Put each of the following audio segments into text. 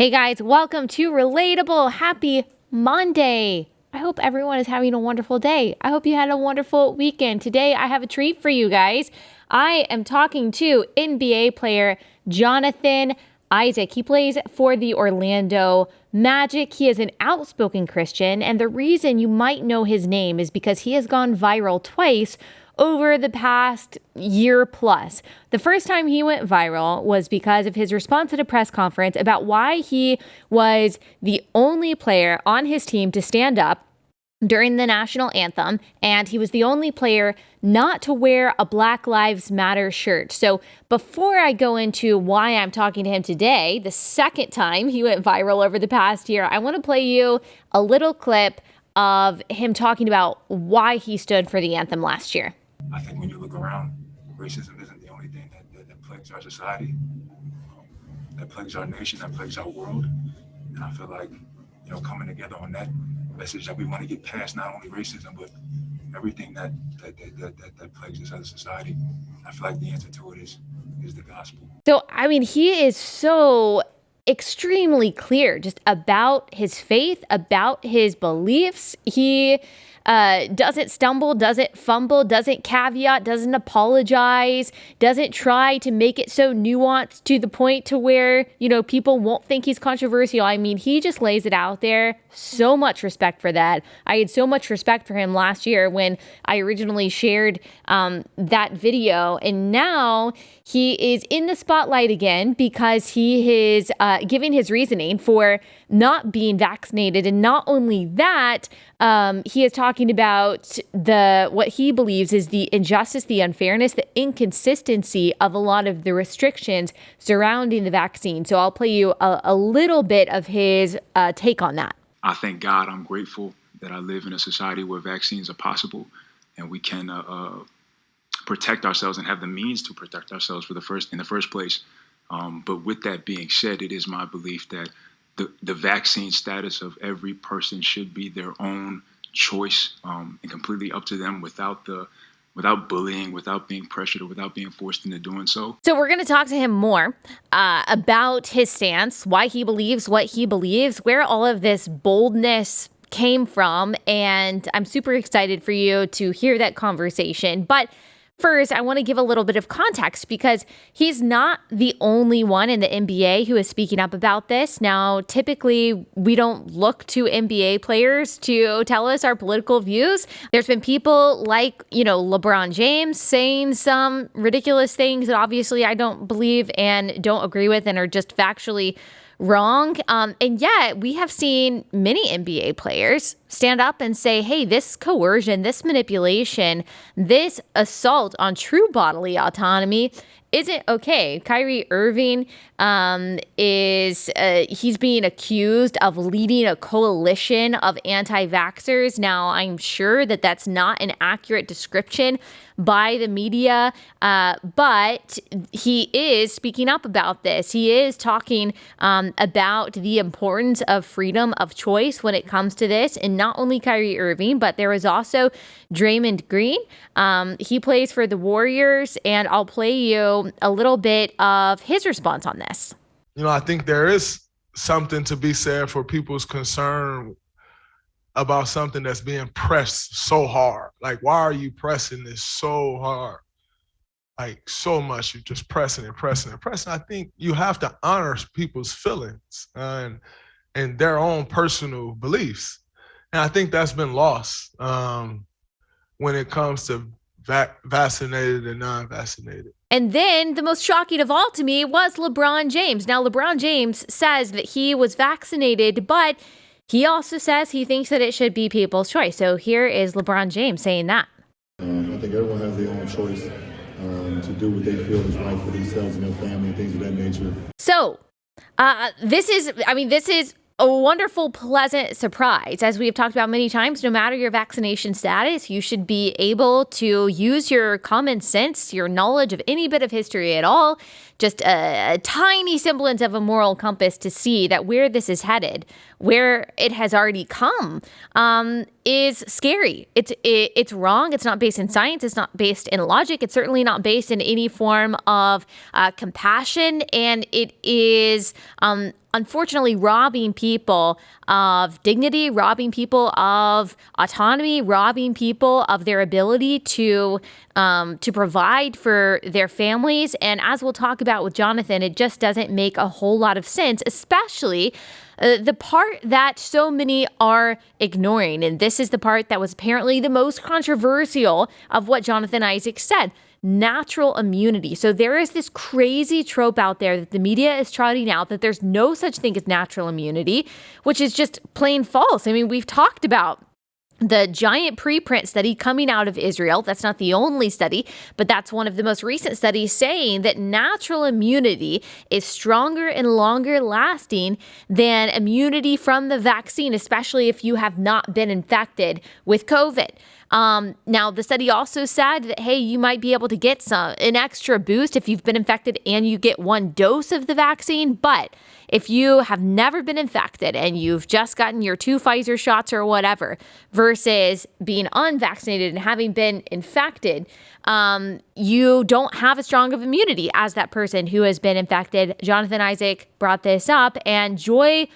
Hey guys, welcome to Relatable. Happy Monday. I hope everyone is having a wonderful day. I hope you had a wonderful weekend. Today I have a treat for you guys. I am talking to NBA player Jonathan Isaac. He plays for the Orlando Magic. He is an outspoken Christian, and the reason you might know his name is because he has gone viral twice over the past year plus. The first time he went viral was because of his response at a press conference about why he was the only player on his team to stand up during the national anthem, and he was the only player not to wear a Black Lives Matter shirt. So before I go into why I'm talking to him today, the second time he went viral over the past year, I want to play you a little clip of him talking about why he stood for the anthem last year. I think when you look around, racism isn't the only thing that plagues our society, that plagues our nation, that plagues our world. And I feel like, coming together on that message that we want to get past not only racism, but everything that plagues us as a society. I feel like the answer to it is the gospel. So, he is so extremely clear just about his faith, about his beliefs. He doesn't stumble, doesn't fumble, doesn't caveat, doesn't apologize, doesn't try to make it so nuanced to the point to where, people won't think he's controversial. He just lays it out there. So much respect for that. I had so much respect for him last year when I originally shared that video. And now he is in the spotlight again because he is giving his reasoning for not being vaccinated. And not only that, he is talking about what he believes is the injustice, the unfairness, the inconsistency of a lot of the restrictions surrounding the vaccine. So I'll play you a little bit of his take on that. I thank God, I'm grateful that I live in a society where vaccines are possible and we can protect ourselves and have the means to protect ourselves in the first place. But with that being said, it is my belief that the vaccine status of every person should be their own choice and completely up to them without bullying, without being pressured, or without being forced into doing so. So we're going to talk to him more about his stance, why he believes what he believes, where all of this boldness came from. And I'm super excited for you to hear that conversation. But first, I want to give a little bit of context because he's not the only one in the NBA who is speaking up about this. Now, typically, we don't look to NBA players to tell us our political views. There's been people like, LeBron James saying some ridiculous things that obviously I don't believe and don't agree with and are just factually wrong. And yet we have seen many NBA players stand up and say, hey, this coercion, this manipulation, this assault on true bodily autonomy isn't okay. Kyrie Irving he's being accused of leading a coalition of anti-vaxxers. Now, I'm sure that that's not an accurate description by the media, but he is speaking up about this. He is talking about the importance of freedom of choice when it comes to this. And not only Kyrie Irving, but there is also Draymond Green. He plays for the Warriors, and I'll play you a little bit of his response on this. I think there is something to be said for people's concern about something that's being pressed so hard. Like, why are you pressing this so hard? Like, so much, you're just pressing and pressing and pressing. I think you have to honor people's feelings and their own personal beliefs. And I think that's been lost when it comes to vaccinated and non-vaccinated. And then the most shocking of all to me was LeBron James. Now, LeBron James says that he was vaccinated, but he also says he thinks that it should be people's choice. So here is LeBron James saying that. I think everyone has their own choice to do what they feel is right for themselves and their family and things of that nature. So this is a wonderful, pleasant surprise. As we have talked about many times, no matter your vaccination status, you should be able to use your common sense, your knowledge of any bit of history at all, just a tiny semblance of a moral compass to see that where this is headed, where it has already come, is scary. It's wrong. It's not based in science. It's not based in logic. It's certainly not based in any form of compassion. And it is unfortunately robbing people of dignity, robbing people of autonomy, robbing people of their ability to provide for their families. And as we'll talk about with Jonathan, it just doesn't make a whole lot of sense, especially the part that so many are ignoring. And this is the part that was apparently the most controversial of what Jonathan Isaac said. Natural immunity. So there is this crazy trope out there that the media is trotting out that there's no such thing as natural immunity, which is just plain false. I mean, we've talked about the giant preprint study coming out of Israel. That's not the only study, but that's one of the most recent studies saying that natural immunity is stronger and longer lasting than immunity from the vaccine, especially if you have not been infected with COVID. Now, the study also said that, hey, you might be able to get an extra boost if you've been infected and you get one dose of the vaccine. But if you have never been infected and you've just gotten your 2 Pfizer shots or whatever, versus being unvaccinated and having been infected, you don't have as strong of immunity as that person who has been infected. Jonathan Isaac brought this up, and Joy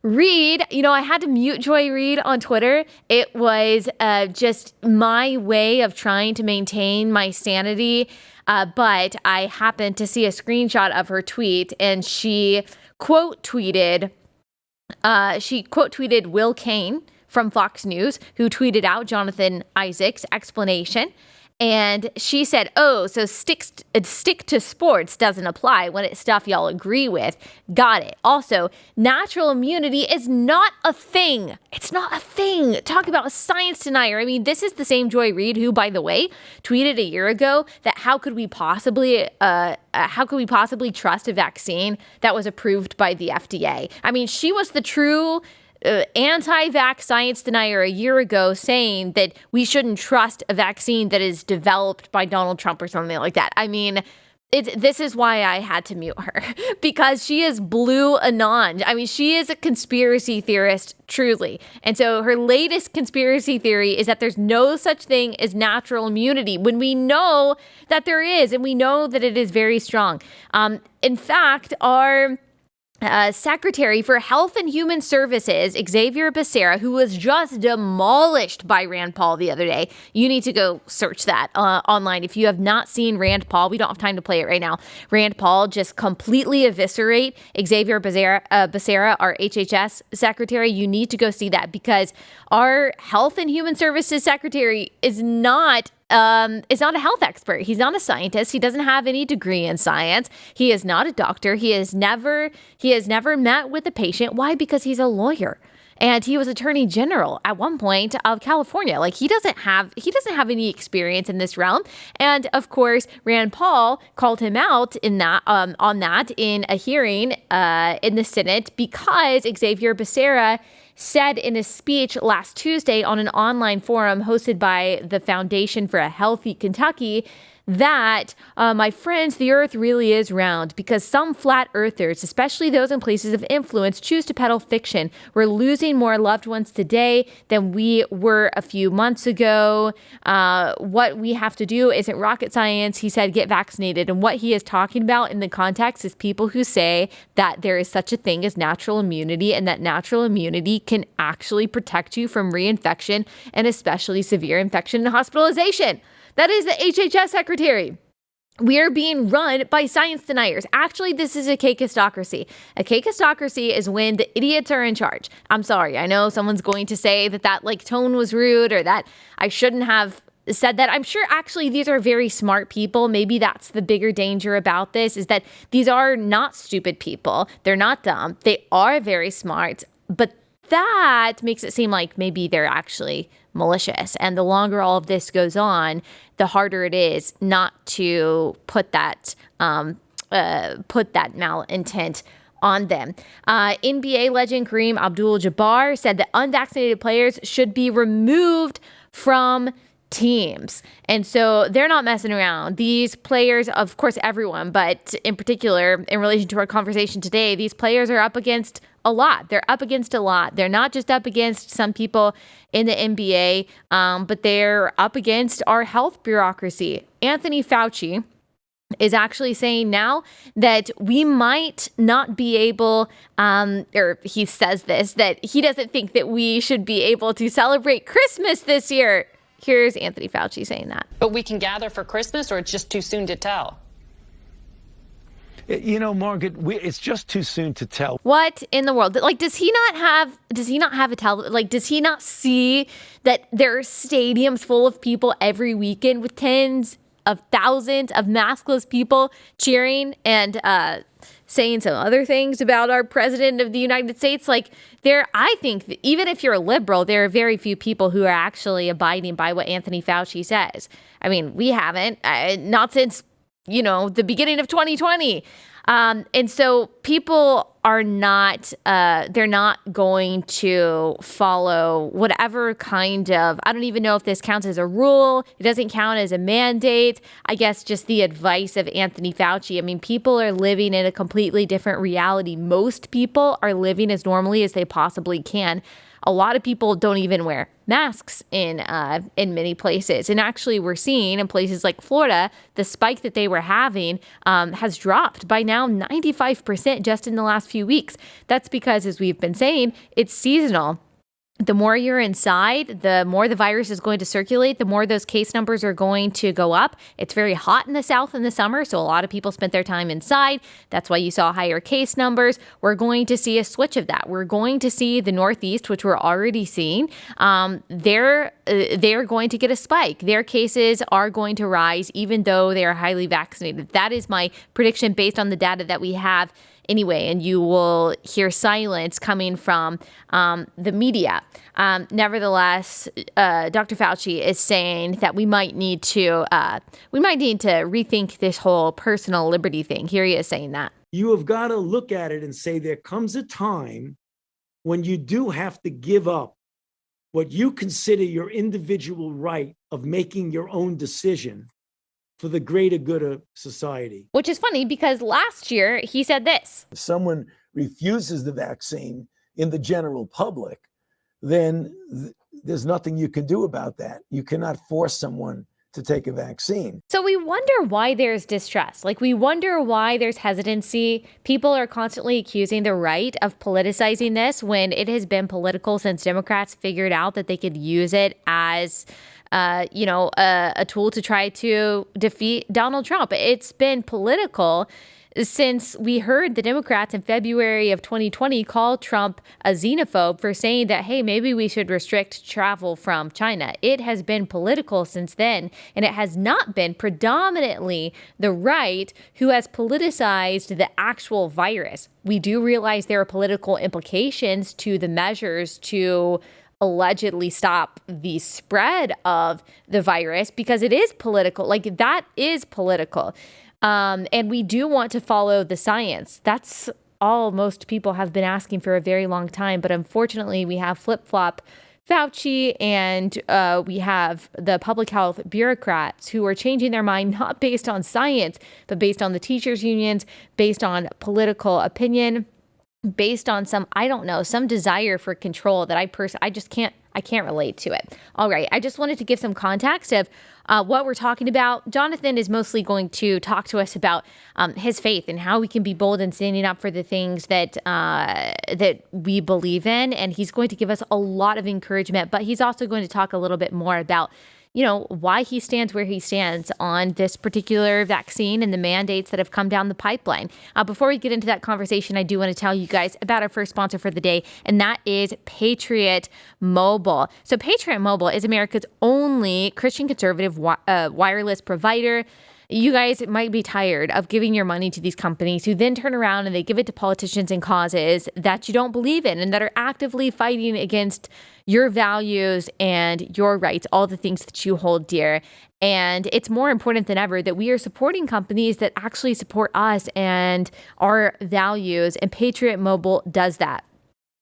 Reid, I had to mute Joy Reid on Twitter. It was just my way of trying to maintain my sanity. But I happened to see a screenshot of her tweet, and she quote tweeted Will Cain from Fox News, who tweeted out Jonathan Isaac's explanation. And she said, oh, so stick to sports doesn't apply when it's stuff y'all agree with. Got it. Also, natural immunity is not a thing. It's not a thing. Talk about a science denier. I mean, this is the same Joy Reid who, by the way, tweeted a year ago that how could we possibly trust a vaccine that was approved by the FDA? I mean, she was the true anti-vax science denier a year ago, saying that we shouldn't trust a vaccine that is developed by Donald Trump or something like that. I mean, this is why I had to mute her, because she is blue anon. I mean, she is a conspiracy theorist, truly. And so her latest conspiracy theory is that there's no such thing as natural immunity, when we know that there is, and we know that it is very strong. In fact, our Secretary for Health and Human Services, Xavier Becerra, who was just demolished by Rand Paul the other day. You need to go search that online. If you have not seen Rand Paul, we don't have time to play it right now. Rand Paul just completely eviscerate Xavier Becerra, our HHS secretary. You need to go see that, because our Health and Human Services secretary is not a health expert. He's not a scientist. He doesn't have any degree in science. He is not a doctor. He has never met with a patient. Why? Because he's a lawyer. And he was attorney general at one point of California. Like, he doesn't have any experience in this realm. And of course, Rand Paul called him out in that on that in a hearing in the Senate, because Xavier Becerra said in a speech last Tuesday on an online forum hosted by the Foundation for a Healthy Kentucky that, my friends, the earth really is round, because some flat earthers, especially those in places of influence, choose to peddle fiction. We're losing more loved ones today than we were a few months ago. What we have to do isn't rocket science. He said, get vaccinated. And what he is talking about in the context is people who say that there is such a thing as natural immunity, and that natural immunity can actually protect you from reinfection, and especially severe infection and hospitalization. That is the HHS secretary. We are being run by science deniers. Actually, this is a cakeistocracy. A cakeistocracy is when the idiots are in charge. I'm sorry. I know someone's going to say that tone was rude, or that I shouldn't have said that. I'm sure actually these are very smart people. Maybe that's the bigger danger about this, is that these are not stupid people. They're not dumb. They are very smart, but that makes it seem like maybe they're actually malicious. And the longer all of this goes on, the harder it is not to put that malintent on them. NBA legend Kareem Abdul-Jabbar said that unvaccinated players should be removed from teams. And so they're not messing around. These players, of course, everyone, but in particular, in relation to our conversation today, these players are up against a lot. They're up against a lot. They're not just up against some people in the NBA, but they're up against our health bureaucracy. Anthony Fauci is actually saying now that we might not be able, or he says this, that he doesn't think that we should be able to celebrate Christmas this year. Here's Anthony Fauci saying that. But we can gather for Christmas, or it's just too soon to tell? You know, Margaret, it's just too soon to tell. What in the world? Like, does he not have does he not see that there are stadiums full of people every weekend with tens of thousands of maskless people cheering and saying some other things about our president of the United States? Like, I think that even if you're a liberal, there are very few people who are actually abiding by what Anthony Fauci says. I mean, we haven't, not since, the beginning of 2020. And so people are not, they're not going to follow whatever kind of, I don't even know if this counts as a rule. It doesn't count as a mandate. I guess just the advice of Anthony Fauci. I mean, people are living in a completely different reality. Most people are living as normally as they possibly can. A lot of people don't even wear masks in many places. And actually, we're seeing in places like Florida, the spike that they were having has dropped by now 95% just in the last few weeks. That's because, as we've been saying, it's seasonal. The more you're inside, the more the virus is going to circulate, the more those case numbers are going to go up. It's very hot in the South in the summer, so a lot of people spent their time inside. That's why you saw higher case numbers. We're going to see a switch of that. We're going to see the Northeast, which we're already seeing. They're going to get a spike. Their cases are going to rise, even though they are highly vaccinated. That is my prediction based on the data that we have anyway, and you will hear silence coming from the media. Nevertheless, Dr. Fauci is saying that we might need to rethink this whole personal liberty thing. Here he is saying that. You have got to look at it and say there comes a time when you do have to give up what you consider your individual right of making your own decision for the greater good of society. Which is funny because last year he said this. If someone refuses the vaccine in the general public, then there's nothing you can do about that. You cannot force someone to take a vaccine. So we wonder why there's distrust. Like, we wonder why there's hesitancy. People are constantly accusing the right of politicizing this when it has been political since Democrats figured out that they could use it as a tool to try to defeat Donald Trump. It's been political since we heard the Democrats in February of 2020 call Trump a xenophobe for saying that, hey, maybe we should restrict travel from China. It has been political since then, and it has not been predominantly the right who has politicized the actual virus. We do realize there are political implications to the measures to allegedly stop the spread of the virus because it is political. Like, that is political. And we do want to follow the science. That's all most people have been asking for a very long time. But unfortunately, we have flip-flop Fauci and we have the public health bureaucrats who are changing their mind, not based on science, but based on the teachers' unions, based on political opinion, based on some desire for control that I just can't relate to it. All right. I just wanted to give some context of what we're talking about. Jonathan is mostly going to talk to us about his faith and how we can be bold in standing up for the things that we believe in. And he's going to give us a lot of encouragement, but he's also going to talk a little bit more about why he stands where he stands on this particular vaccine and the mandates that have come down the pipeline. Before we get into that conversation, I do want to tell you guys about our first sponsor for the day, and that is Patriot Mobile. So Patriot Mobile is America's only Christian conservative wireless provider. You guys might be tired of giving your money to these companies who then turn around and they give it to politicians and causes that you don't believe in and that are actively fighting against your values and your rights, all the things that you hold dear. And it's more important than ever that we are supporting companies that actually support us and our values. And Patriot Mobile does that.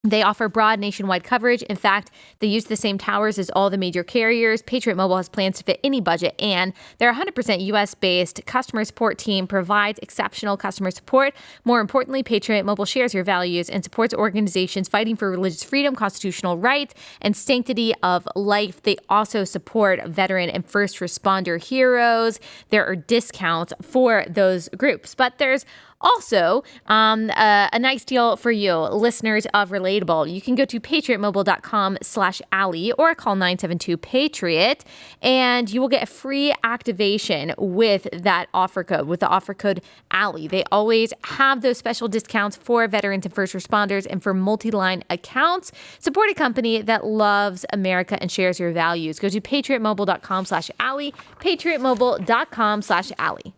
They offer broad nationwide coverage. In fact, they use the same towers as all the major carriers. Patriot Mobile has plans to fit any budget, and their 100% U.S.-based customer support team provides exceptional customer support. More importantly, Patriot Mobile shares your values and supports organizations fighting for religious freedom, constitutional rights, and sanctity of life. They also support veteran and first responder heroes. There are discounts for those groups, but there's also, a nice deal for you, listeners of Relatable. You can go to patriotmobile.com/Allie or call 972-PATRIOT, and you will get a free activation with that offer code, with the offer code Allie. They always have those special discounts for veterans and first responders and for multi-line accounts. Support a company that loves America and shares your values. Go to patriotmobile.com/Allie, patriotmobile.com/Allie.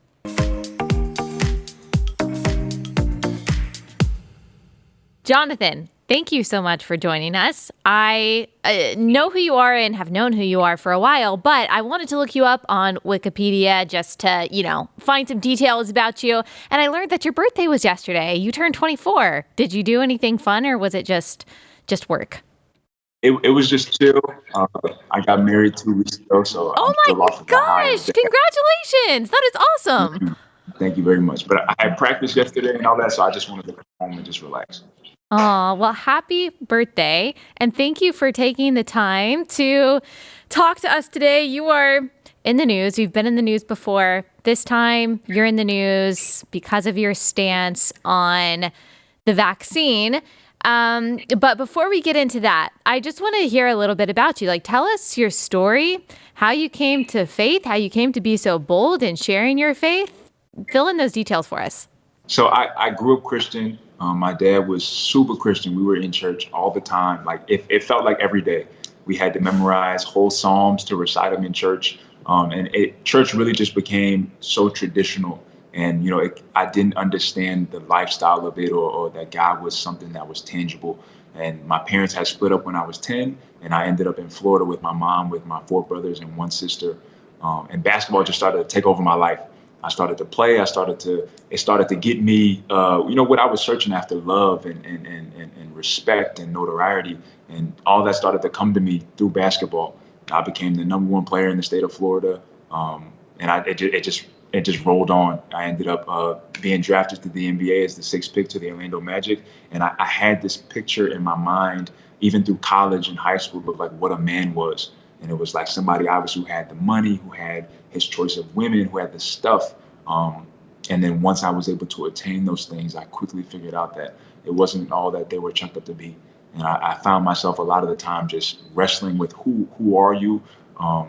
Jonathan, thank you so much for joining us. I know who you are and have known who you are for a while, but I wanted to look you up on Wikipedia just to, find some details about you. And I learned that your birthday was yesterday. You turned 24. Did you do anything fun, or was it just work? It was just chill. I got married 2 weeks ago, so oh I'm my gosh! Congratulations! That is awesome. Thank you very much. But I had practice yesterday and all that, so I just wanted to come home and just relax. Oh, well, happy birthday. And thank you for taking the time to talk to us today. You are in the news. You've been in the news before. This time you're in the news because of your stance on the vaccine. But before we get into that, I just want to hear a little bit about you. Tell us your story, how you came to faith, how you came to be so bold in sharing your faith. Fill in those details for us. So I grew up Christian. My dad was super Christian. We were in church all the time. It felt like every day we had to memorize whole Psalms to recite them in church. Church really just became so traditional. And, I didn't understand the lifestyle of it or that God was something that was tangible. And my parents had split up when I was 10, and I ended up in Florida with my mom, with my 4 brothers and 1 sister. And basketball just started to take over my life. I started to play. It started to get me, what I was searching after, love and respect and notoriety. And all that started to come to me through basketball. I became the #1 player in the state of Florida. It just rolled on. I ended up being drafted to the NBA as the 6th pick to the Orlando Magic. And I had this picture in my mind, even through college and high school, of what a man was. And it was somebody obviously who had the money, who had his choice of women, who had the stuff. And then once I was able to attain those things, I quickly figured out that it wasn't all that they were chunked up to be. And I found myself a lot of the time just wrestling with who are you?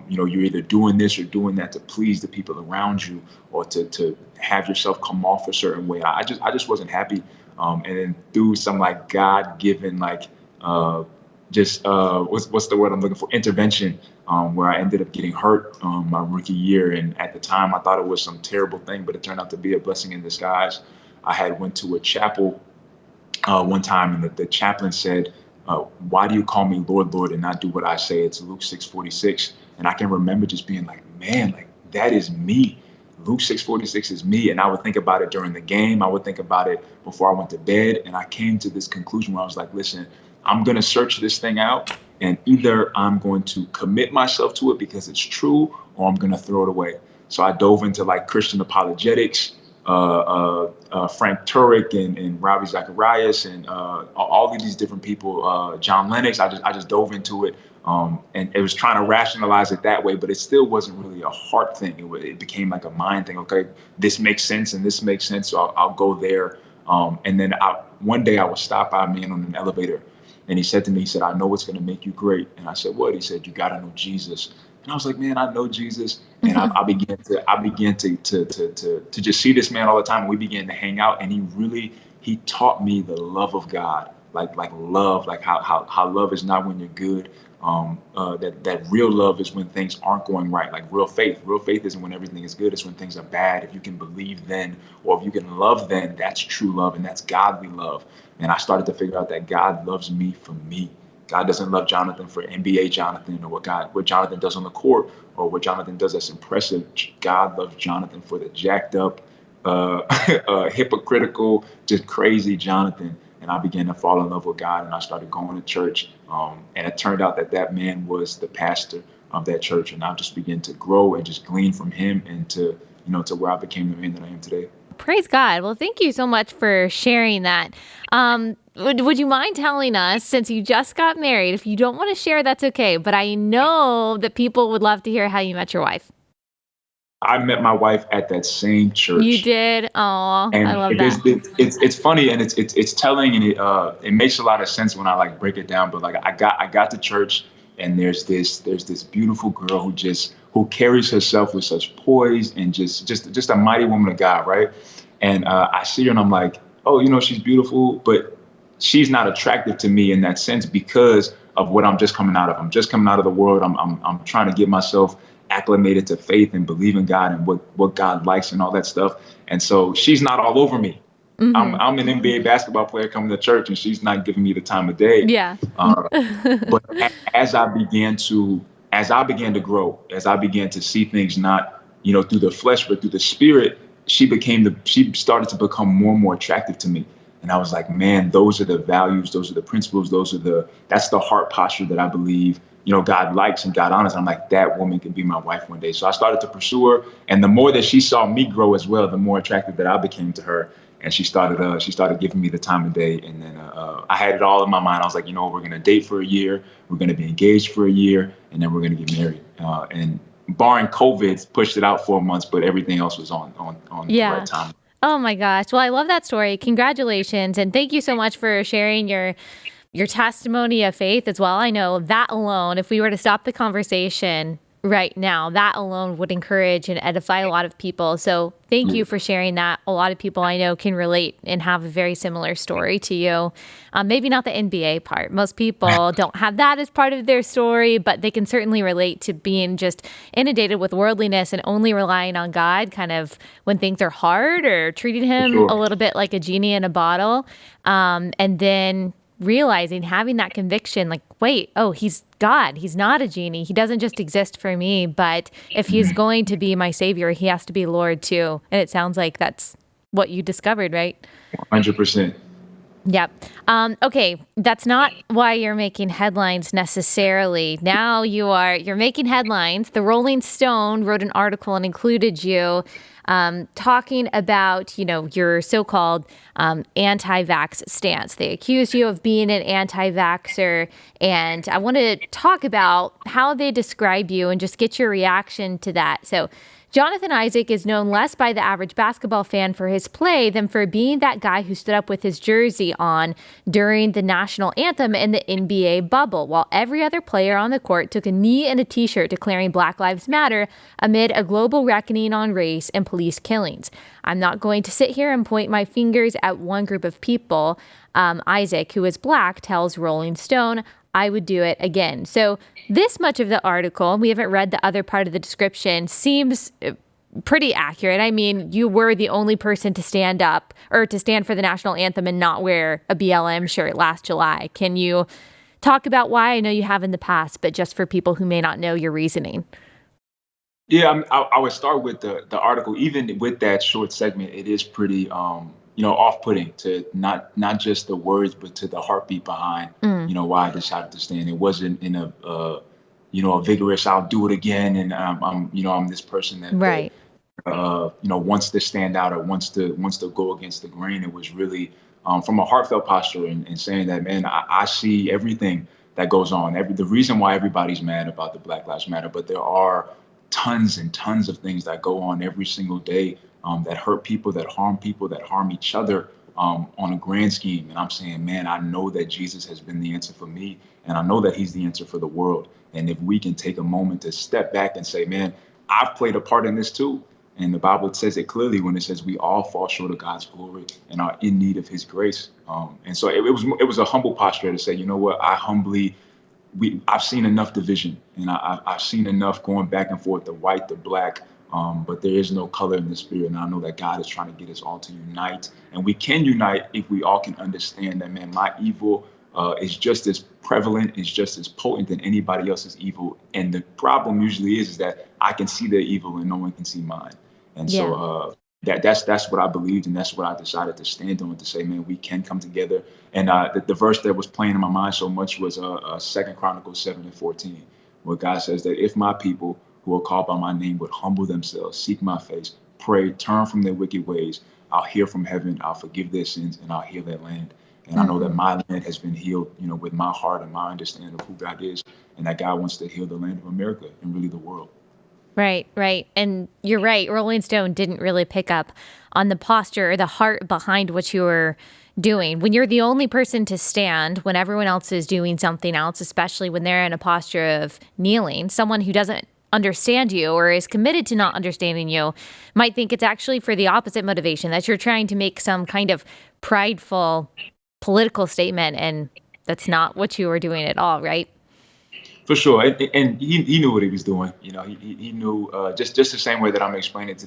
You're either doing this or doing that to please the people around you, or to have yourself come off a certain way. I just wasn't happy. And then through some God-given what's the word I'm looking for? Intervention, where I ended up getting hurt my rookie year. And at the time I thought it was some terrible thing, but it turned out to be a blessing in disguise. I had went to a chapel one time, and the chaplain said, why do you call me Lord, Lord, and not do what I say? It's Luke 6:46. And I can remember just being man, that is me. Luke 6:46 is me. And I would think about it during the game. I would think about it before I went to bed. And I came to this conclusion where I was listen, I'm going to search this thing out, and either I'm going to commit myself to it because it's true, or I'm going to throw it away. So I dove into Christian apologetics, Frank Turek and Ravi Zacharias and all of these different people, John Lennox. I just dove into it, and it was trying to rationalize it that way, but it still wasn't really a heart thing. It became a mind thing. Okay, this makes sense and this makes sense, so I'll go there. And then one day I was stopped by a man on an elevator. And he said to me, he said, I know what's going to make you great. And I said, what? He said, you got to know Jesus. And I was man, I know Jesus. And I began to just see this man all the time. And we began to hang out. And he taught me the love of God, love, how love is not when you're good. That real love is when things aren't going right, real faith. Real faith isn't when everything is good. It's when things are bad. If you can believe then, or if you can love then, that's true love, and that's godly love. And I started to figure out that God loves me for me. God doesn't love Jonathan for NBA Jonathan, or what Jonathan does on the court, or what Jonathan does that's impressive. God loves Jonathan for the jacked up, hypocritical, just crazy Jonathan. and I began to fall in love with God, and I started going to church. And it turned out that that man was the pastor of that church, and I just began to grow and just glean from him into, to where I became the man that I am today. Praise God. Well, thank you so much for sharing that. Would you mind telling us, since you just got married, if you don't want to share, that's okay, but I know that people would love to hear how you met your wife. I met my wife at that same church. You did? Oh, I love that. It's funny, and it's telling, and it makes a lot of sense when I like break it down. But like I got to church, and there's this beautiful girl who carries herself with such poise and just a mighty woman of God, right? And I see her, and I'm like, oh, she's beautiful, but she's not attractive to me in that sense because of what I'm just coming out of. I'm just coming out of the world. I'm trying to get myself acclimated to faith and believe in God and what God likes and all that stuff. And so she's not all over me. Mm-hmm. I'm an NBA basketball player coming to church, and she's not giving me the time of day. Yeah. But as I began to grow, as I began to see things not, through the flesh, but through the spirit, she started to become more and more attractive to me. And I was like, man, those are the values, those are the principles, that's the heart posture that I believe, God likes and God honors. I'm like, that woman can be my wife one day. So I started to pursue her. And the more that she saw me grow as well, the more attractive that I became to her. And she started giving me the time of day. And then I had it all in my mind. I was like, we're going to date for a year. We're going to be engaged for a year. And then we're going to get married. And barring COVID, pushed it out 4 months, but everything else was on the right time. Oh my gosh. Well, I love that story. Congratulations. And thank you so much for sharing your testimony of faith as well. I know that alone, if we were to stop the conversation right now, that alone would encourage and edify a lot of people. So thank you for sharing that. A lot of people I know can relate and have a very similar story to you. Maybe not the NBA part. Most people don't have that as part of their story, but they can certainly relate to being just inundated with worldliness and only relying on God kind of when things are hard, or treating him a little bit like a genie in a bottle. And then realizing, having that conviction, like, wait, he's God. He's not a genie. He doesn't just exist for me, but if he's going to be my savior, he has to be Lord too. And it sounds like that's what you discovered, right? 100%. Yep. Okay. That's not why you're making headlines necessarily. Now you're making headlines. The Rolling Stone wrote an article and included you talking about, your so-called anti-vax stance. They accuse you of being an anti-vaxxer, and I want to talk about how they describe you and just get your reaction to that. So Jonathan Isaac is known less by the average basketball fan for his play than for being that guy who stood up with his jersey on during the national anthem in the NBA bubble, while every other player on the court took a knee and a t-shirt declaring Black Lives Matter amid a global reckoning on race and police killings. I'm not going to sit here and point my fingers at one group of people. Isaac, who is Black, tells Rolling Stone, I would do it again. So this much of the article, we haven't read the other part of the description, seems pretty accurate. I mean, you were the only person to stand up or to stand for the national anthem and not wear a BLM shirt last July. Can you talk about why? I know you have in the past, but just for people who may not know your reasoning. Yeah, I would start with the article. Even with that short segment, it is pretty off-putting to not just the words, but to the heartbeat behind, why I decided to stand. It wasn't in a vigorous, I'll do it again. And I'm this person that, right. Wants to stand out or wants to go against the grain. It was really from a heartfelt posture and saying that, man, I see everything that goes on. The reason why everybody's mad about the Black Lives Matter, but there are tons and tons of things that go on every single day that hurt people, that harm each other on a grand scheme. And I'm saying, man, I know that Jesus has been the answer for me, and I know that he's the answer for the world. And if we can take a moment to step back and say, man, I've played a part in this too. And the Bible says it clearly when it says we all fall short of God's glory and are in need of his grace. And so it was a humble posture to say, you know what, I've seen enough division, and I've seen enough going back and forth, the white, the black, but there is no color in the spirit. And I know that God is trying to get us all to unite, and we can unite if we all can understand that, man, my evil is just as prevalent, is just as potent than anybody else's evil. And the problem usually is that I can see their evil and no one can see mine. And so that's what I believed, and that's what I decided to stand on, to say, man, we can come together. And the verse that was playing in my mind so much was 2 Chronicles 7:14, where God says that if my people who are called by my name would humble themselves, seek my face, pray, turn from their wicked ways, I'll hear from heaven, I'll forgive their sins, and I'll heal their land. And I know that my land has been healed, with my heart and my understanding of who God is, and that God wants to heal the land of America and really the world. Right, right. And you're right. Rolling Stone didn't really pick up on the posture or the heart behind what you were doing. When you're the only person to stand, when everyone else is doing something else, especially when they're in a posture of kneeling, someone who doesn't understand you or is committed to not understanding you might think it's actually for the opposite motivation, that you're trying to make some kind of prideful political statement. And that's not what you were doing at all, right? For sure, and he knew what he was doing. He knew just the same way that I'm explaining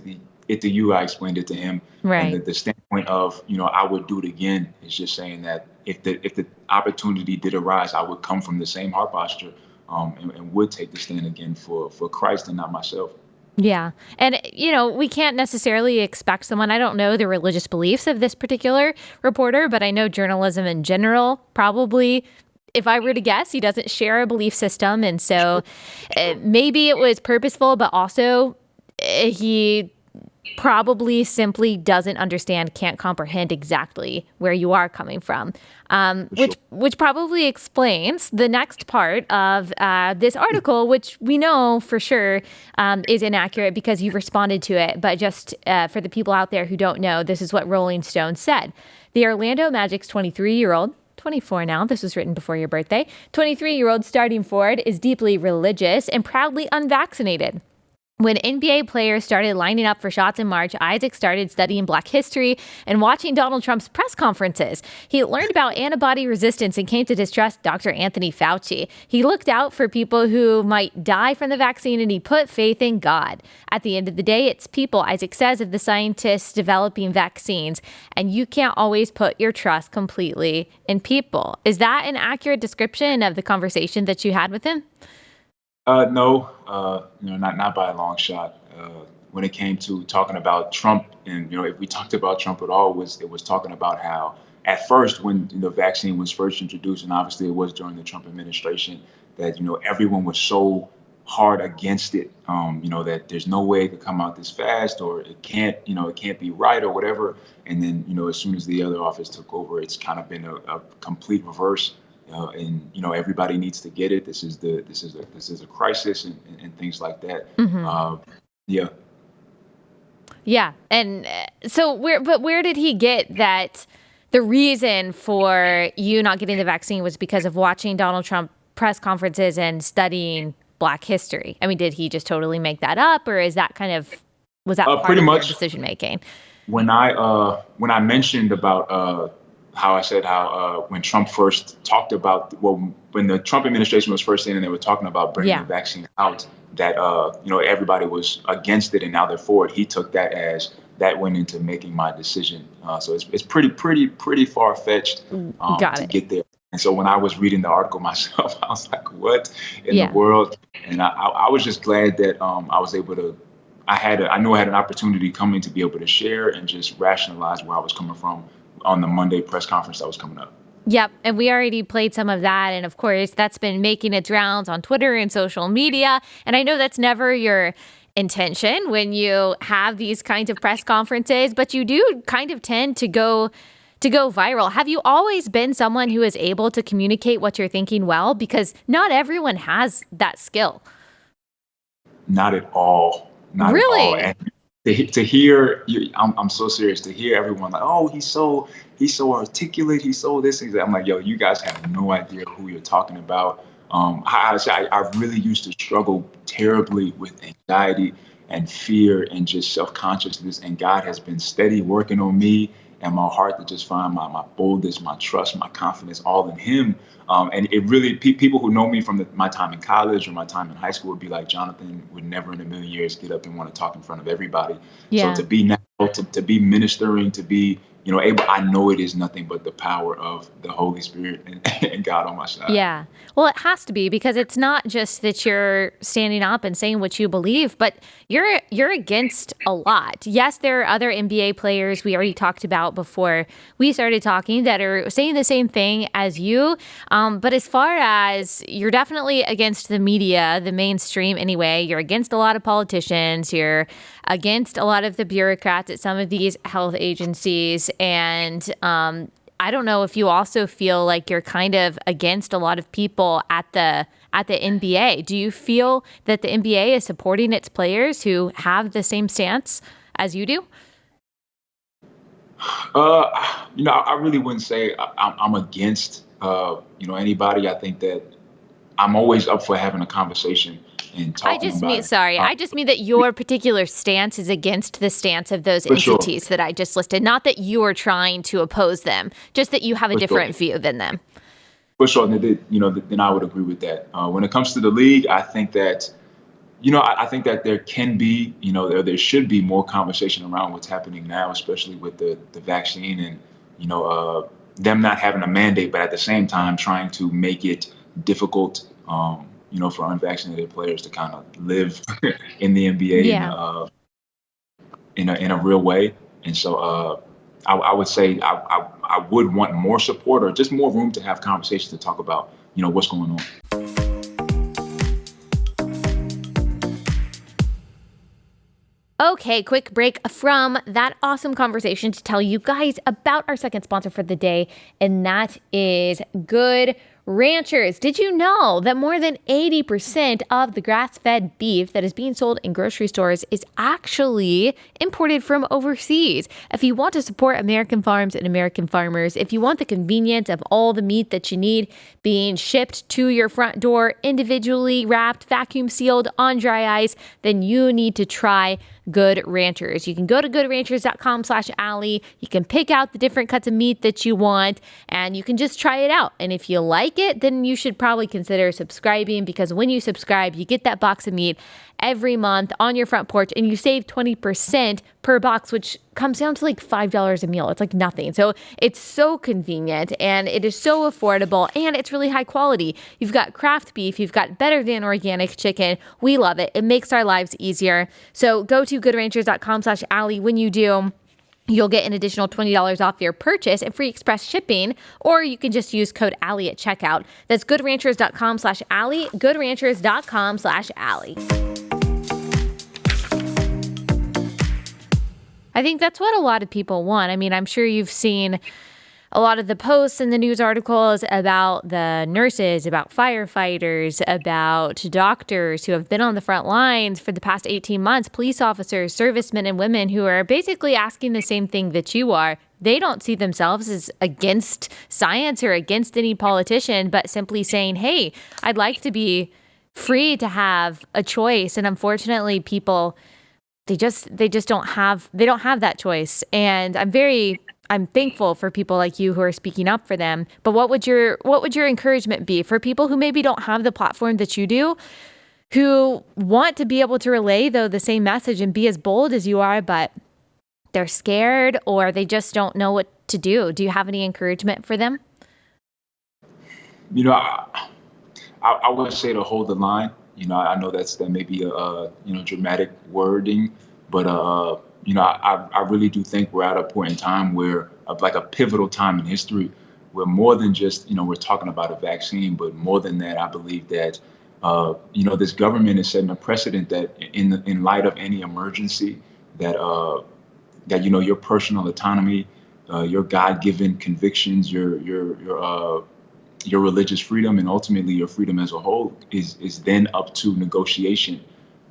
it to you. I explained it to him. Right. And the standpoint of I would do it again is just saying that if the opportunity did arise, I would come from the same heart posture, and would take the stand again for Christ and not myself. Yeah. And, we can't necessarily expect someone, I don't know the religious beliefs of this particular reporter, but I know journalism in general probably, if I were to guess, he doesn't share a belief system. And so maybe it was purposeful, but also he probably simply doesn't understand, can't comprehend exactly where you are coming from, which probably explains the next part of this article, which we know for sure is inaccurate because you've responded to it. But just for the people out there who don't know, this is what Rolling Stone said. The Orlando Magic's 23-year-old, 24 now, this was written before your birthday, 23-year-old starting forward is deeply religious and proudly unvaccinated. When NBA players started lining up for shots in March, Isaac started studying Black history and watching Donald Trump's press conferences. He learned about antibody resistance and came to distrust Dr. Anthony Fauci. He looked out for people who might die from the vaccine, and he put faith in God. At the end of the day, it's people, Isaac says, of the scientists developing vaccines, and you can't always put your trust completely in people. Is that an accurate description of the conversation that you had with him? No, not by a long shot. When it came to talking about Trump, and if we talked about Trump at all, it was talking about how at first, when the vaccine was first introduced, and obviously it was during the Trump administration, that everyone was so hard against it, that there's no way it could come out this fast, or it can't be right, or whatever. And then as soon as the other office took over, it's kind of been a complete reverse. And everybody needs to get it. This is a crisis, and things like that. Yeah. Yeah, and so where did he get that the reason for you not getting the vaccine was because of watching Donald Trump press conferences and studying Black history? I mean, did he just totally make that up, or was that part pretty of much your decision making? When I mentioned about how I said how when Trump first talked about, when the Trump administration was first in and they were talking about bringing the vaccine out, that everybody was against it and now they're for it. He took that as that went into making my decision. So it's pretty far fetched to get there. And so when I was reading the article myself, I was like, what in the world? And I was just glad that I was able to. I knew I had an opportunity coming to be able to share and just rationalize where I was coming from on the Monday press conference that was coming up. Yep. And we already played some of that. And of course, that's been making its rounds on Twitter and social media. And I know that's never your intention when you have these kinds of press conferences, but you do kind of tend to go viral. Have you always been someone who is able to communicate what you're thinking well? Because not everyone has that skill. Not at all. Not really? At all. And to hear you, I'm so serious, to hear everyone like, oh, he's so articulate, he's so this and that. I'm like, yo, you guys have no idea who you're talking about. I really used to struggle terribly with anxiety and fear and just self-consciousness, and God has been steady working on me and my heart to just find my boldness, my trust, my confidence, all in Him. And it really, people who know me from my time in college or my time in high school would be like, Jonathan would never in a million years get up and want to talk in front of everybody. Yeah. So to be now, to be ministering, to be I know it is nothing but the power of the Holy Spirit and God on my side. Yeah. Well, it has to be, because it's not just that you're standing up and saying what you believe, but you're against a lot. Yes, there are other NBA players we already talked about before we started talking that are saying the same thing as you. But as far as you're definitely against the media, the mainstream anyway, you're against a lot of politicians, you're against a lot of the bureaucrats at some of these health agencies. And I don't know if you also feel like you're kind of against a lot of people at the NBA. Do you feel that the NBA is supporting its players who have the same stance as you do? I really wouldn't say I'm against anybody. I think that I'm always up for having a conversation and talking about it. I just mean that your particular stance is against the stance of those For sure. entities that I just listed. Not that you are trying to oppose them, just that you have a For different sure. view than them. For sure, then I would agree with that. When it comes to the league, I think that, I think that there can be, there should be more conversation around what's happening now, especially with the vaccine and, them not having a mandate, but at the same time trying to make it difficult, for unvaccinated players to kind of live in the NBA Yeah. in a real way. And so I would say I would want more support or just more room to have conversations to talk about, what's going on. Okay, quick break from that awesome conversation to tell you guys about our second sponsor for the day, and that is Good Ranchers. Did you know that more than 80% of the grass-fed beef that is being sold in grocery stores is actually imported from overseas? If you want to support American farms and American farmers, if you want the convenience of all the meat that you need being shipped to your front door, individually wrapped, vacuum sealed on dry ice, then you need to try Good Ranchers. You can go to goodranchers.com/Allie. You can pick out the different cuts of meat that you want, and you can just try it out. And if you like it, then you should probably consider subscribing, because when you subscribe, you get that box of meat every month on your front porch, and you save 20% per box, which comes down to like $5 a meal. It's like nothing. So it's so convenient, and it is so affordable, and it's really high quality. You've got craft beef, you've got better than organic chicken. We love it. It makes our lives easier. So go to goodranchers.com/Allie. When you do, you'll get an additional $20 off your purchase and free express shipping, or you can just use code Allie at checkout. That's goodranchers.com/Allie, goodranchers.com/Allie. I think that's what a lot of people want. I mean, I'm sure you've seen a lot of the posts and the news articles about the nurses, about firefighters, about doctors who have been on the front lines for the past 18 months, police officers, servicemen and women who are basically asking the same thing that you are. They don't see themselves as against science or against any politician, but simply saying, hey, I'd like to be free to have a choice. And unfortunately, people, they just don't have that choice. And I'm thankful for people like you who are speaking up for them. But what would your encouragement be for people who maybe don't have the platform that you do, who want to be able to relay, though, the same message and be as bold as you are, but they're scared or they just don't know what to do? Do you have any encouragement for them? I would say to hold the line. I know that may be a dramatic wording, but I really do think we're at a point in time where, like a pivotal time in history, where more than just, we're talking about a vaccine, but more than that, I believe that, this government is setting a precedent that in light of any emergency, that your personal autonomy, your God-given convictions, your religious freedom, and ultimately your freedom as a whole is then up to negotiation.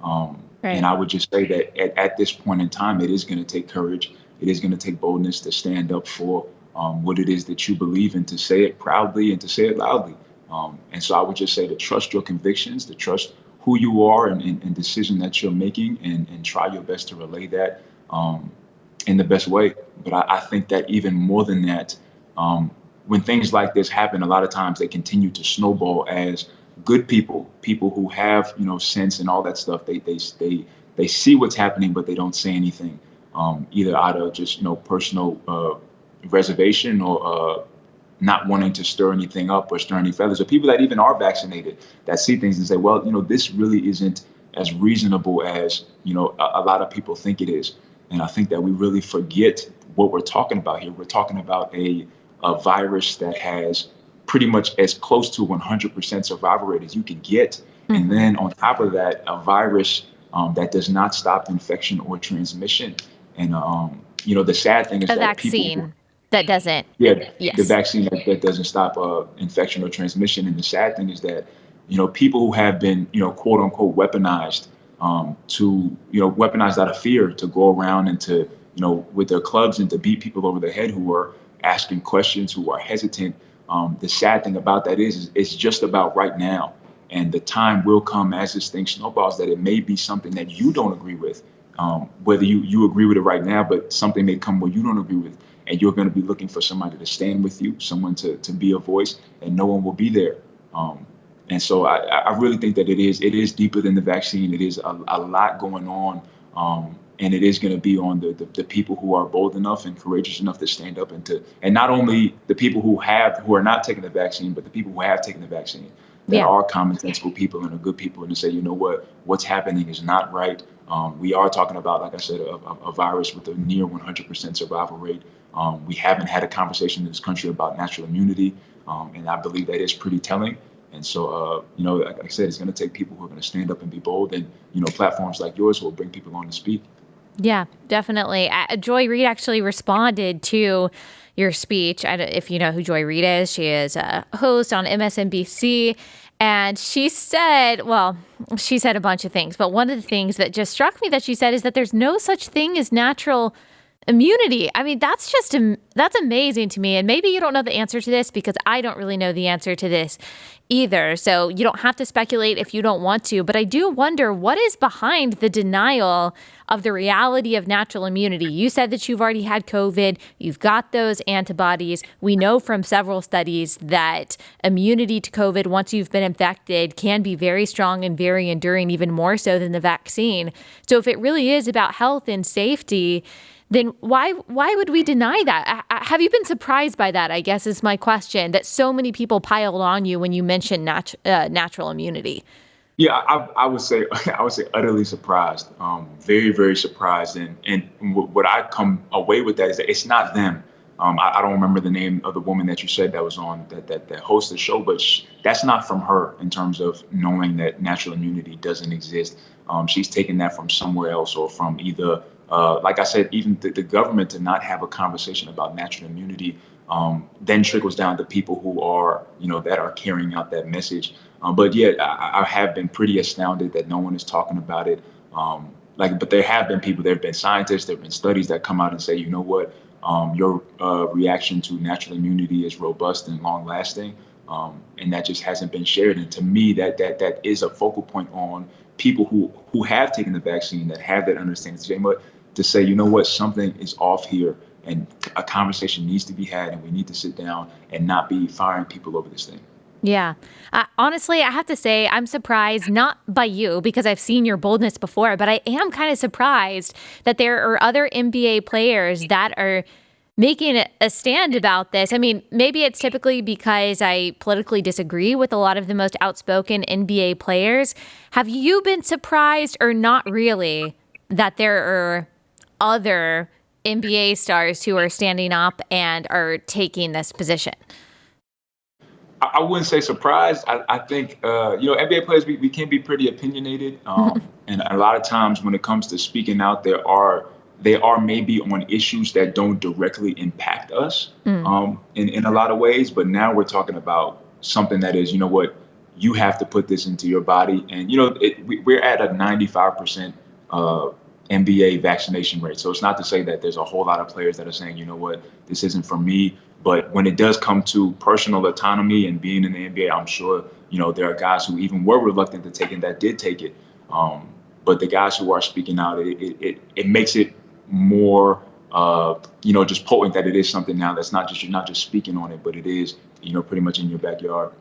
Right. And I would just say that at this point in time, it is going to take courage. It is going to take boldness to stand up for what it is that you believe, and to say it proudly and to say it loudly. And so I would just say to trust your convictions, to trust who you are and decision that you're making, and try your best to relay that in the best way. But I think that even more than that, when things like this happen, a lot of times they continue to snowball as good people who have, sense and all that stuff. They see what's happening, but they don't say anything, either out of just, personal reservation or not wanting to stir anything up or stir any feathers, or people that even are vaccinated that see things and say, well, this really isn't as reasonable as, a lot of people think it is. And I think that we really forget what we're talking about here. We're talking about a virus that has pretty much as close to 100% survival rate as you can get. Mm-hmm. And then on top of that, a virus that does not stop infection or transmission. And, the sad thing is that vaccine that doesn't. Yeah, yes. The vaccine that doesn't stop infection or transmission. And the sad thing is that, people who have been, quote unquote, weaponized weaponized out of fear to go around and to, with their clubs and to beat people over the head who are asking questions, who are hesitant. The sad thing about that is it's just about right now. And the time will come as this thing snowballs that it may be something that you don't agree with, whether you agree with it right now, but something may come where you don't agree with. And you're going to be looking for somebody to stand with you, someone to be a voice, and no one will be there. And so I really think that it is deeper than the vaccine. It is a lot going on. And it is going to be on the people who are bold enough and courageous enough to stand up and not only the people who are not taking the vaccine, but the people who have taken the vaccine that are common sensible people and are good people, and to say, what's happening is not right. We are talking about, like I said, a virus with a near 100% survival rate. We haven't had a conversation in this country about natural immunity, and I believe that is pretty telling. And so, like I said, it's going to take people who are going to stand up and be bold, and platforms like yours will bring people on to speak. Yeah, definitely. Joy Reid actually responded to your speech. If you know who Joy Reid is, she is a host on MSNBC. And she said a bunch of things, but one of the things that just struck me that she said is that there's no such thing as natural immunity. I mean, that's amazing to me. And maybe you don't know the answer to this, because I don't really know the answer to this either. So you don't have to speculate if you don't want to. But I do wonder what is behind the denial of the reality of natural immunity. You said that you've already had COVID. You've got those antibodies. We know from several studies that immunity to COVID, once you've been infected, can be very strong and very enduring, even more so than the vaccine. So if it really is about health and safety, then why would we deny that? Have you been surprised by that, I guess, is my question, that so many people piled on you when you mentioned natural immunity? Yeah, I would say utterly surprised, very, very surprised. And what I come away with that is that it's not them. I don't remember the name of the woman that you said that was on that hosts the show, but that's not from her in terms of knowing that natural immunity doesn't exist. She's taken that from somewhere else, or from either, like I said, even the government to not have a conversation about natural immunity then trickles down to people who are, that are carrying out that message. But yeah, I have been pretty astounded that no one is talking about it. But there have been people, there have been scientists, there have been studies that come out and say, your reaction to natural immunity is robust and long lasting. And that just hasn't been shared. And to me, that is a focal point on people who have taken the vaccine, that have that understanding, to say, something is off here, and a conversation needs to be had, and we need to sit down and not be firing people over this thing. Yeah. Honestly, I have to say I'm surprised, not by you, because I've seen your boldness before, but I am kind of surprised that there are other NBA players that are making a stand about this. I mean, maybe it's typically because I politically disagree with a lot of the most outspoken NBA players. Have you been surprised, or not really, that there are other NBA stars who are standing up and are taking this position? I wouldn't say surprised. I think, NBA players, we can be pretty opinionated. And a lot of times when it comes to speaking out, they are maybe on issues that don't directly impact us in a lot of ways. But now we're talking about something that is, you have to put this into your body. And, we're at a 95% NBA vaccination rate. So it's not to say that there's a whole lot of players that are saying, this isn't for me. But when it does come to personal autonomy and being in the NBA, I'm sure, there are guys who even were reluctant to take it that did take it. But the guys who are speaking out, it makes it more, just potent that it is something now that's not just, you're not just speaking on it, but it is, pretty much in your backyard.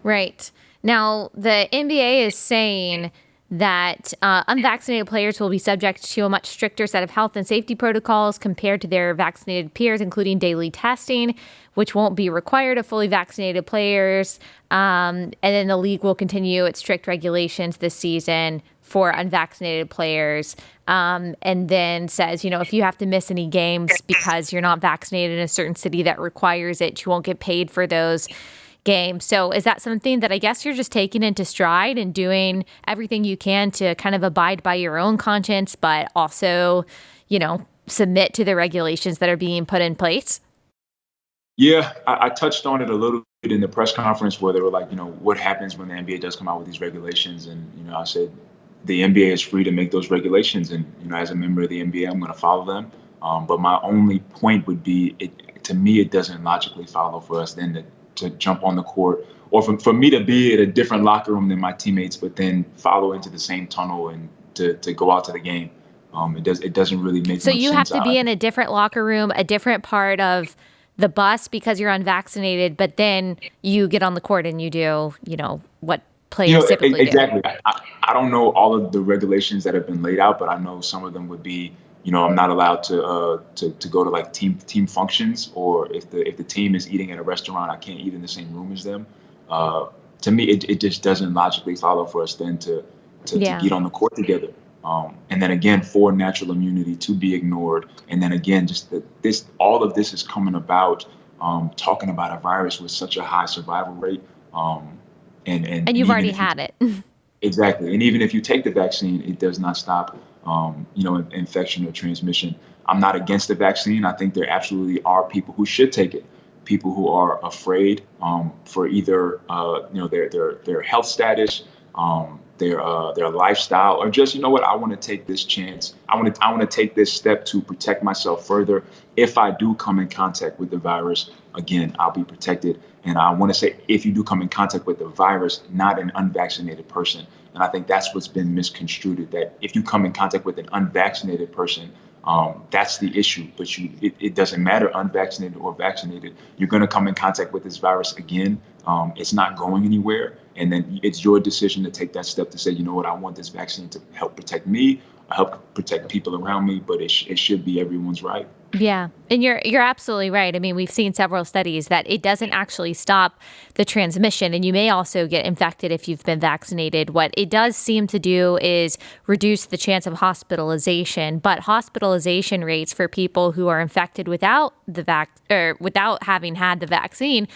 Right. Now, the NBA is saying that unvaccinated players will be subject to a much stricter set of health and safety protocols compared to their vaccinated peers, including daily testing, which won't be required of fully vaccinated players. And then the league will continue its strict regulations this season for unvaccinated players. And then says, if you have to miss any games because you're not vaccinated in a certain city that requires it, you won't get paid for those game. So is that something that I guess you're just taking into stride and doing everything you can to kind of abide by your own conscience, but also, submit to the regulations that are being put in place? Yeah, I touched on it a little bit in the press conference where they were like, what happens when the NBA does come out with these regulations? And, I said, the NBA is free to make those regulations. And, as a member of the NBA, I'm going to follow them. But my only point would be, to me, it doesn't logically follow for us then to jump on the court, or for me to be at a different locker room than my teammates, but then follow into the same tunnel and to go out to the game. It doesn't really make so much sense. So you have to be in a different locker room, a different part of the bus because you're unvaccinated, but then you get on the court and you do, what players typically exactly. do. I don't know all of the regulations that have been laid out, but I know some of them would be, I'm not allowed to go to like team functions, or if the team is eating at a restaurant, I can't eat in the same room as them. To me, it just doesn't logically follow for us then to get on the court together. And then again, for natural immunity to be ignored, and then again, just all of this is coming about, talking about a virus with such a high survival rate, and you've already had it. Exactly. And even if you take the vaccine, it does not stop, infection or transmission. I'm not against the vaccine. I think there absolutely are people who should take it. People who are afraid for either, their health status, their lifestyle, or just, I want to take this chance. I want to take this step to protect myself further. If I do come in contact with the virus, again, I'll be protected. And I want to say, if you do come in contact with the virus, not an unvaccinated person. And I think that's what's been misconstrued, that if you come in contact with an unvaccinated person, that's the issue. But it doesn't matter, unvaccinated or vaccinated. You're going to come in contact with this virus again. It's not going anywhere. And then it's your decision to take that step to say, you know what, I want this vaccine to help protect me, help protect people around me, but it should be everyone's right. Yeah. And you're absolutely right. I mean, we've seen several studies that it doesn't actually stop the transmission, and you may also get infected if you've been vaccinated. What it does seem to do is reduce the chance of hospitalization, but hospitalization rates for people who are infected without without having had the vaccine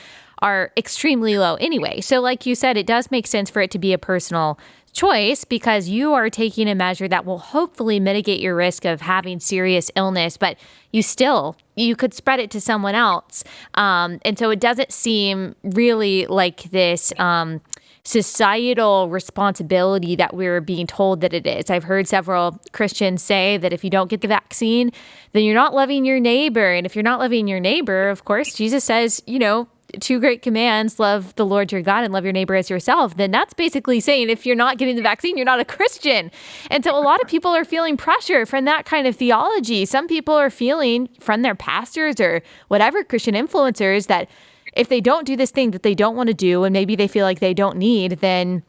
are extremely low anyway. So like you said, it does make sense for it to be a personal choice because you are taking a measure that will hopefully mitigate your risk of having serious illness, but you could spread it to someone else. And so it doesn't seem really like this societal responsibility that we're being told that it is. I've heard several Christians say that if you don't get the vaccine, then you're not loving your neighbor. And if you're not loving your neighbor, of course, Jesus says, 2 great commands, love the Lord your God and love your neighbor as yourself, then that's basically saying if you're not getting the vaccine, you're not a Christian. And so a lot of people are feeling pressure from that kind of theology. Some people are feeling from their pastors or whatever Christian influencers that if they don't do this thing that they don't want to do and maybe they feel like they don't need, then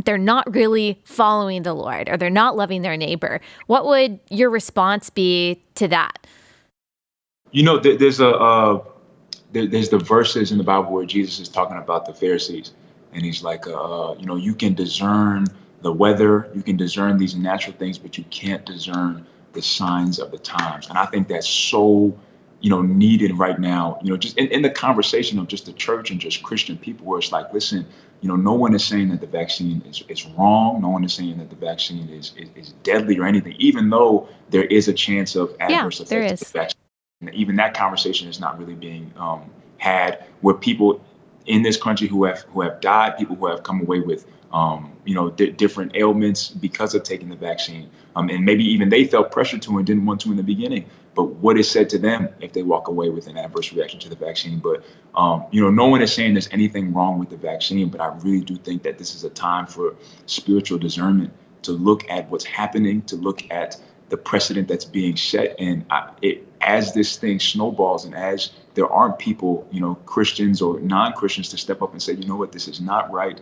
they're not really following the Lord or they're not loving their neighbor. What would your response be to that? There's the verses in the Bible where Jesus is talking about the Pharisees, and he's like, you can discern the weather, you can discern these natural things, but you can't discern the signs of the times. And I think that's so, needed right now, just in the conversation of just the church and just Christian people, where it's like, listen, no one is saying that the vaccine is wrong. No one is saying that the vaccine is deadly or anything, even though there is a chance of adverse effects of the vaccine. Even that conversation is not really being had, where people in this country who have died, people who have come away with different ailments because of taking the vaccine, and maybe even they felt pressure to and didn't want to in the beginning. But what is said to them if they walk away with an adverse reaction to the vaccine? But no one is saying there's anything wrong with the vaccine. But I really do think that this is a time for spiritual discernment, to look at what's happening, to look at the precedent that's being set. And as this thing snowballs and as there aren't people, Christians or non-Christians, to step up and say, you know what, this is not right.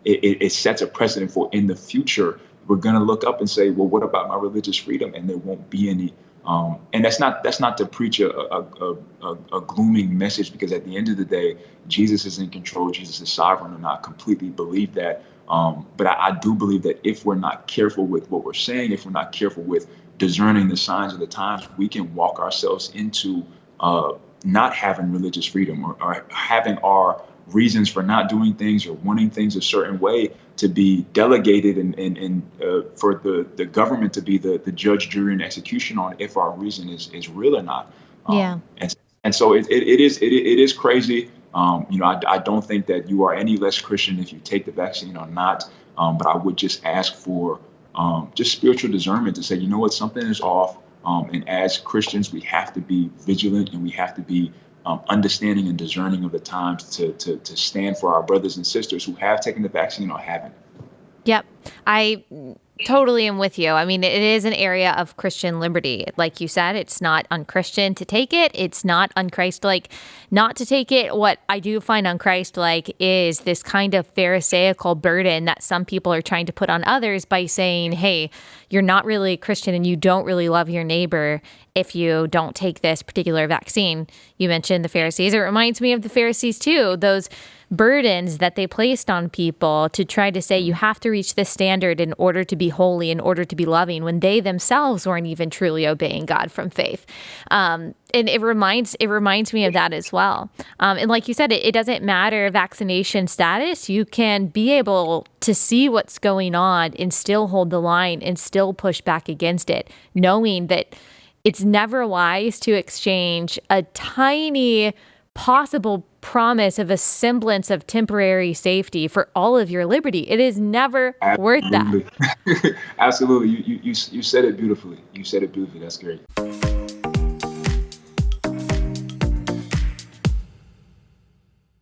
it sets a precedent for in the future, we're going to look up and say, well, what about my religious freedom? And there won't be any. And that's not to preach a glooming message, because at the end of the day, Jesus is in control. Jesus is sovereign, and I completely believe that. But I do believe that if we're not careful with what we're saying, if we're not careful with discerning the signs of the times, we can walk ourselves into not having religious freedom, or having our reasons for not doing things or wanting things a certain way to be delegated and for the government to be the judge, jury, and execution on if our reason is real or not. And so it is crazy. I don't think that you are any less Christian if you take the vaccine or not. But I would just ask for just spiritual discernment to say, you know what, something is off. And as Christians, we have to be vigilant, and we have to be understanding and discerning of the times to stand for our brothers and sisters who have taken the vaccine or haven't. Yep. I totally am with you. I mean, it is an area of Christian liberty. Like you said, it's not unchristian to take it. It's not unchristlike not to take it. What I do find unchristlike is this kind of pharisaical burden that some people are trying to put on others by saying, hey, you're not really a Christian and you don't really love your neighbor if you don't take this particular vaccine. You mentioned the Pharisees. It reminds me of the Pharisees too. Those burdens that they placed on people to try to say you have to reach this standard in order to be holy, in order to be loving, when they themselves weren't even truly obeying God from faith. And it reminds me of that as well. And like you said, it doesn't matter vaccination status. You can be able to see what's going on and still hold the line and still push back against it, knowing that it's never wise to exchange a tiny possible promise of a semblance of temporary safety for all of your liberty. It is never worth that. Absolutely. You said it beautifully. You said it beautifully. That's great.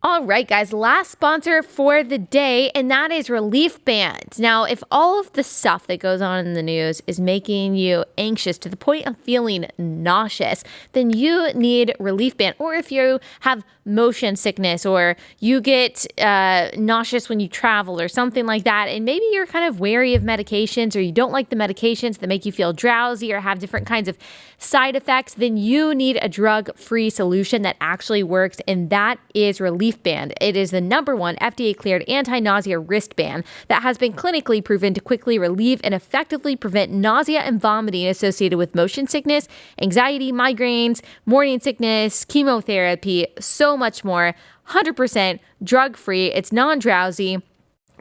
All right, guys, last sponsor for the day, and that is Relief Band. Now, if all of the stuff that goes on in the news is making you anxious to the point of feeling nauseous, then you need Relief Band. Or if you have motion sickness, or you get nauseous when you travel or something like that, and maybe you're kind of wary of medications, or you don't like the medications that make you feel drowsy or have different kinds of side effects, then you need a drug-free solution that actually works, and that is Relief Band. It is the #1 FDA-cleared anti-nausea wristband that has been clinically proven to quickly relieve and effectively prevent nausea and vomiting associated with motion sickness, anxiety, migraines, morning sickness, chemotherapy, so much more. 100% drug-free. It's non-drowsy.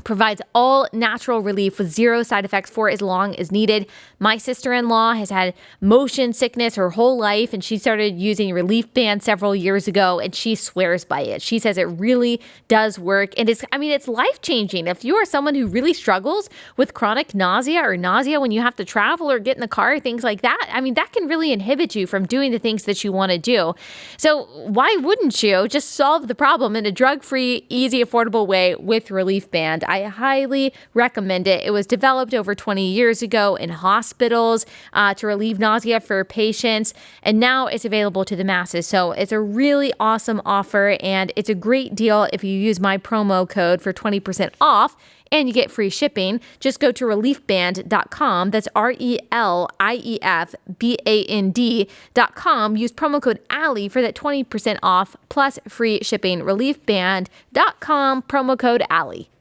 Provides all natural relief with zero side effects for as long as needed. My sister-in-law has had motion sickness her whole life, and she started using Relief Band several years ago, and she swears by it. She says it really does work, and it's life-changing. If you are someone who really struggles with chronic nausea or nausea when you have to travel or get in the car, things like that, that can really inhibit you from doing the things that you want to do. So why wouldn't you just solve the problem in a drug-free, easy, affordable way with Relief Band? I highly recommend it. It was developed over 20 years ago in hospitals to relieve nausea for patients, and now it's available to the masses. So it's a really awesome offer, and it's a great deal if you use my promo code for 20% off, and you get free shipping. Just go to reliefband.com. That's RELIEFBAND.com. Use promo code Allie for that 20% off plus free shipping. Reliefband.com, promo code Allie.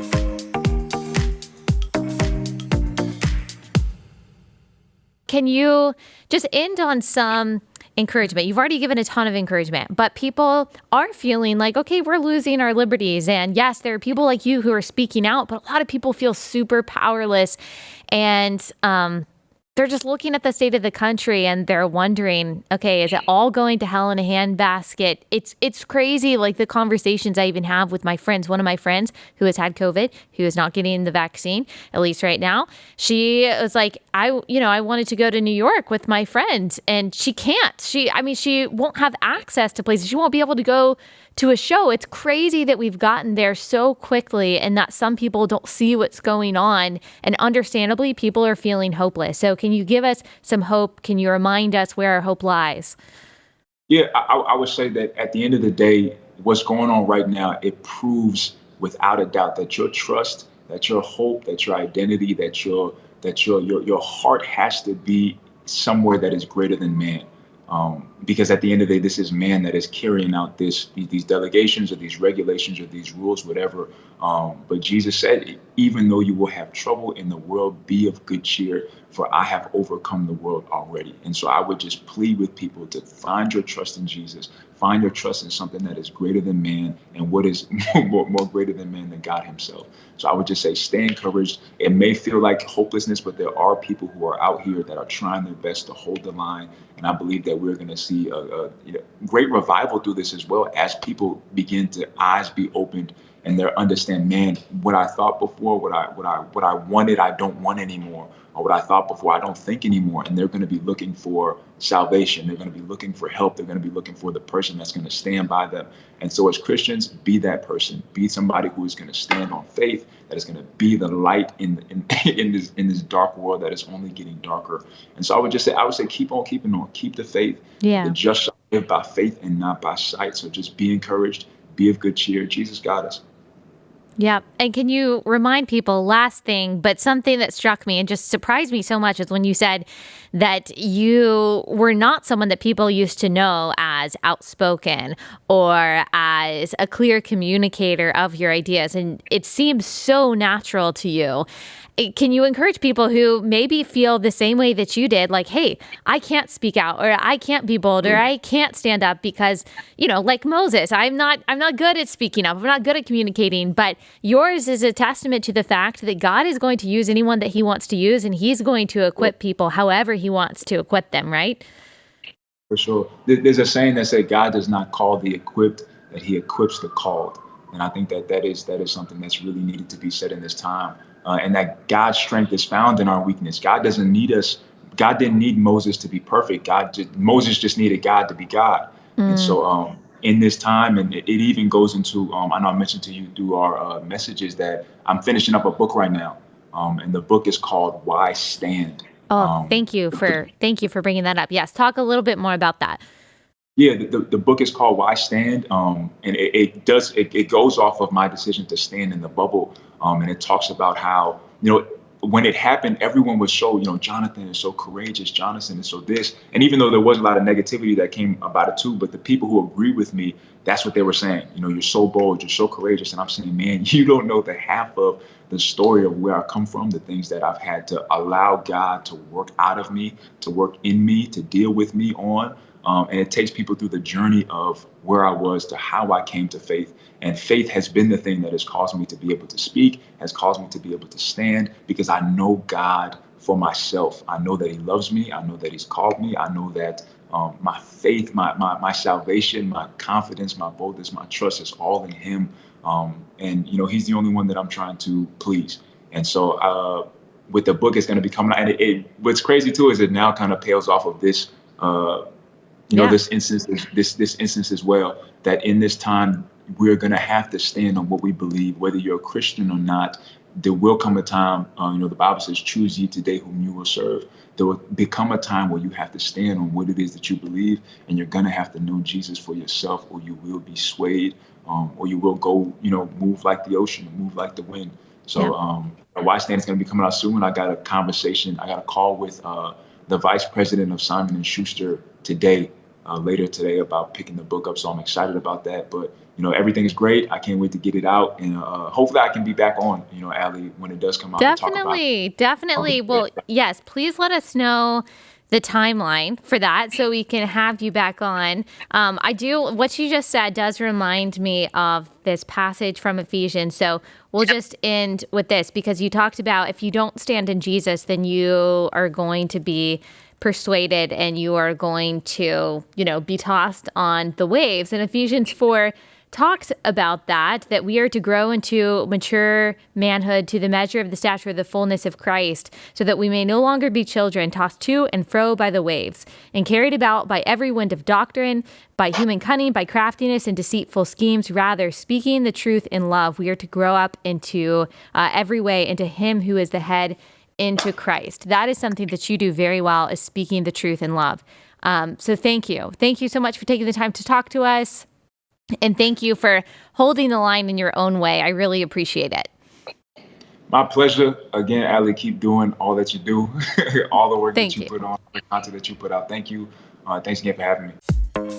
Can you just end on some encouragement? You've already given a ton of encouragement, but people are feeling like, okay, we're losing our liberties. And yes, there are people like you who are speaking out, but a lot of people feel super powerless, and they're just looking at the state of the country and they're wondering, okay, is it all going to hell in a handbasket? It's crazy, like the conversations I even have with my friends. One of my friends who has had COVID, who is not getting the vaccine, at least right now, she was like, I wanted to go to New York with my friends, and she can't. She won't have access to places. She won't be able to go to a show. It's crazy that we've gotten there so quickly, and that some people don't see what's going on. And understandably, people are feeling hopeless. So can you give us some hope? Can you remind us where our hope lies? Yeah, I would say that at the end of the day, what's going on right now, it proves without a doubt that your trust that your hope, that your identity, that your heart has to be somewhere that is greater than man. Because at the end of the day, this is man that is carrying out these delegations or these regulations or these rules, whatever. But Jesus said, even though you will have trouble in the world, be of good cheer, for I have overcome the world already. And so I would just plead with people to find your trust in Jesus, find your trust in something that is greater than man, and what is more greater than man than God himself. So I would just say, stay encouraged. It may feel like hopelessness, but there are people who are out here that are trying their best to hold the line. And I believe that we're going to see a great revival through this as well, as people begin to eyes be opened and they understand, man, what I thought before, what I wanted, I don't want anymore, or what I thought before, I don't think anymore. And they're going to be looking for salvation. They're going to be looking for help. They're going to be looking for the person that's going to stand by them. And so as Christians, be that person. Be somebody who is going to stand on faith, that is going to be the light in this dark world that is only getting darker. And so I would say, keep on keeping on. Keep the faith. Yeah. The just shall live by faith and not by sight. So just be encouraged. Be of good cheer. Jesus got us. Yeah. And can you remind people, last thing, but something that struck me and just surprised me so much is when you said that you were not someone that people used to know as outspoken or as a clear communicator of your ideas. And it seems so natural to you. Can you encourage people who maybe feel the same way that you did, like, hey, I can't speak out, or I can't be bold, or I can't stand up because, like Moses, I'm not good at speaking up. I'm not good at communicating, but yours is a testament to the fact that God is going to use anyone that he wants to use, and he's going to equip people however he wants to equip them, right? For sure. There's a saying that says God does not call the equipped, that he equips the called. And I think that is something that's really needed to be said in this time. And that God's strength is found in our weakness. God doesn't need us. God didn't need Moses to be perfect. Moses just needed God to be God. And so in this time, and it even goes into, I know I mentioned to you through our messages that I'm finishing up a book right now. And the book is called Why Stand? Thank you for bringing that up. Yes. Talk a little bit more about that. Yeah, the book is called Why Stand? And it goes off of my decision to stand in the bubble. And it talks about how, when it happened, everyone was so, Jonathan is so courageous, Jonathan is so this. And even though there was a lot of negativity that came about it too, but the people who agree with me, that's what they were saying. You're so bold, you're so courageous. And I'm saying, man, you don't know the half of the story of where I come from, the things that I've had to allow God to work out of me, to work in me, to deal with me on. And it takes people through the journey of where I was to how I came to faith. And faith has been the thing that has caused me to be able to speak, has caused me to be able to stand, because I know God for myself. I know that he loves me. I know that he's called me. I know that my faith, my salvation, my confidence, my boldness, my trust is all in him. And he's the only one that I'm trying to please. And so with the book, it's going to be coming out. And what's crazy too is it now kind of pales off of this this instance as well, that in this time, we're going to have to stand on what we believe, whether you're a Christian or not. There will come a time, the Bible says, choose ye today whom you will serve. There will become a time where you have to stand on what it is that you believe, and you're going to have to know Jesus for yourself, or you will be swayed, or you will go, move like the ocean, move like the wind. So Why Stand is going to be coming out soon. I got a call with the vice president of Simon & Schuster today, later today, about picking the book up. So I'm excited about that. But, everything is great. I can't wait to get it out. And hopefully I can be back on, Allie, when it does come out. Definitely. Well, yes, please let us know the timeline for that so we can have you back on. What you just said does remind me of this passage from Ephesians. So we'll just end with this, because you talked about if you don't stand in Jesus, then you are going to be persuaded and you are going to, be tossed on the waves. And Ephesians 4 talks about that we are to grow into mature manhood to the measure of the stature of the fullness of Christ, so that we may no longer be children tossed to and fro by the waves and carried about by every wind of doctrine, by human cunning, by craftiness and deceitful schemes. Rather, speaking the truth in love, we are to grow up into every way into him who is the head, into Christ. That is something that you do very well, is speaking the truth in love. So thank you. Thank you so much for taking the time to talk to us. And thank you for holding the line in your own way. I really appreciate it. My pleasure. Again, Allie, keep doing all that you do, all the work Thank that you you. put on, the content that you put out. Thank you. Thanks again for having me.